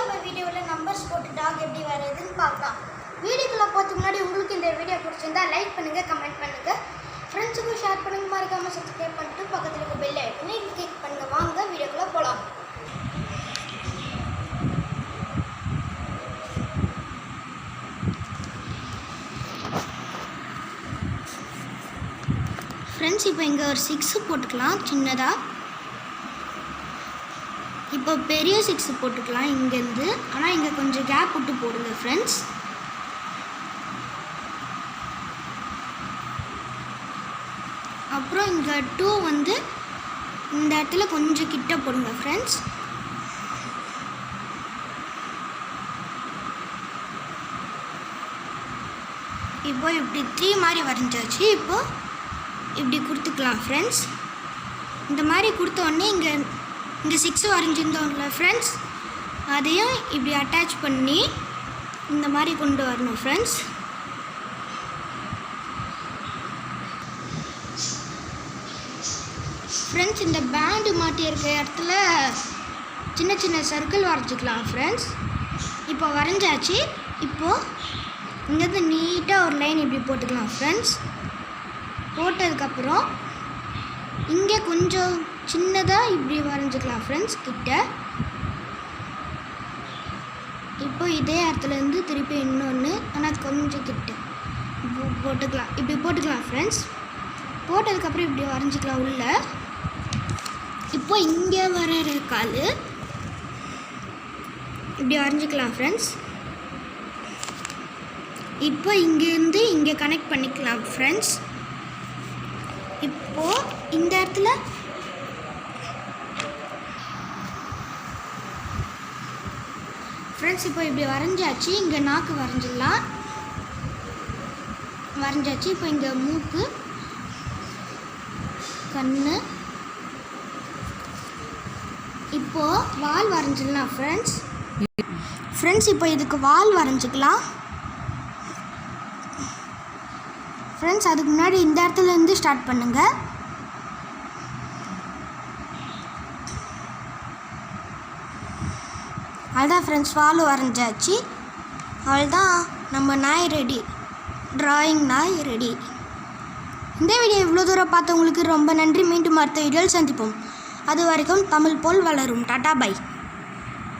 நம்ம வீடியோவில் நம்பர்ஸ் போட்டு டாக் எப்படி வர்றதுன்னு பார்க்கலாம். வீடியோக்குள்ளே போகிறதுக்கு முன்னாடி உங்களுக்கு இந்த வீடியோ பிடிச்சிருந்தா லைக் பண்ணுங்கள், கமெண்ட் பண்ணுங்கள், ஃப்ரெண்ட்ஸுக்கும் ஷேர் பண்ணுங்கள், மறக்காமல் சப்ஸ்கிரைப் பண்ணிட்டு பக்கத்தில் இருக்க பெல் ஐக்கனை கிளிக் பண்ணுங்கள். வாங்க வீடியோக்குள்ளே போகலாம். ஃப்ரெண்ட்ஸ், இப்போ இங்கே ஒரு 6 போட்டுக்கலாம் சின்னதாக. இப்போ பெரிய 6 போட்டுக்கலாம் இங்கேருந்து. ஆனால் இங்கே கொஞ்சம் கேப் விட்டு போடுங்க ஃப்ரெண்ட்ஸ். அப்புறம் இங்கே 2 வந்து இந்த இடத்துல கொஞ்சம் கிட்ட போடுங்க ஃப்ரெண்ட்ஸ். இப்போ இப்படி 3 மாதிரி வரைஞ்சாச்சு. இப்போது இப்படி கொடுத்துக்கலாம் ஃப்ரெண்ட்ஸ். இந்த மாதிரி கொடுத்த உடனே இங்கே 6 வரைஞ்சிருந்தோம்ல ஃப்ரெண்ட்ஸ், அதையும் இப்படி அட்டாச் பண்ணி இந்த மாதிரி கொண்டு வரணும் ஃப்ரெண்ட்ஸ். ஃப்ரெண்ட்ஸ், இந்த பேண்டு மாட்டியிருக்க இடத்துல சின்ன சின்ன சர்க்கிள் வரைஞ்சிக்கலாம் ஃப்ரெண்ட்ஸ். இப்போ வரைஞ்சாச்சு. இப்போது இங்கேருந்து நீட்டாக ஒரு லைன் இப்படி போட்டுக்கலாம் ஃப்ரெண்ட்ஸ். போட்டதுக்கப்புறம் இங்கே கொஞ்சம் சின்னதாக இப்படி வரைஞ்சிக்கலாம் ஃப்ரெண்ட்ஸ் கிட்ட. இப்போ இதே இடத்துலேருந்து திருப்பி இன்னொன்று, ஆனால் கொஞ்சம் கிட்ட போட்டுக்கலாம். இப்படி போட்டுக்கலாம் ஃப்ரெண்ட்ஸ். போட்டதுக்கப்புறம் இப்படி வரைஞ்சிக்கலாம் உள்ள. இப்போ இங்கே வர கால் இப்படி வரைஞ்சிக்கலாம் ஃப்ரெண்ட்ஸ். இப்போ இங்கேருந்து இங்கே கனெக்ட் பண்ணிக்கலாம் ஃப்ரெண்ட்ஸ். இப்போது இந்த இடத்துல ஃப்ரெண்ட்ஸ் இப்போ இப்படி வரைஞ்சாச்சு. இங்கே நாக்கு வரைஞ்சிடலாம். வரைஞ்சாச்சு. இப்போ இங்கே மூக்கு, கண், இப்போது வால் வரைஞ்சிடலாம் ஃப்ரெண்ட்ஸ். இப்போ இதுக்கு வால் வரைஞ்சிக்கலாம் ஃப்ரெண்ட்ஸ். அதுக்கு முன்னாடி இந்த இடத்துலேருந்து ஸ்டார்ட் பண்ணுங்கள். அவ்வளோதான் ஃப்ரெண்ட்ஸ், வால் வரைஞ்சாச்சு. அவ்வளோதான், நம்ம நாய் ரெடி. ட்ராயிங் நாய் ரெடி. இந்த வீடியோ இவ்வளோ தூரம் பார்த்தவங்களுக்கு ரொம்ப நன்றி. மீண்டும் அடுத்த வீடியோவில் சந்திப்போம். அது வரைக்கும் தமிழ் போல் வளரும். Tata bye.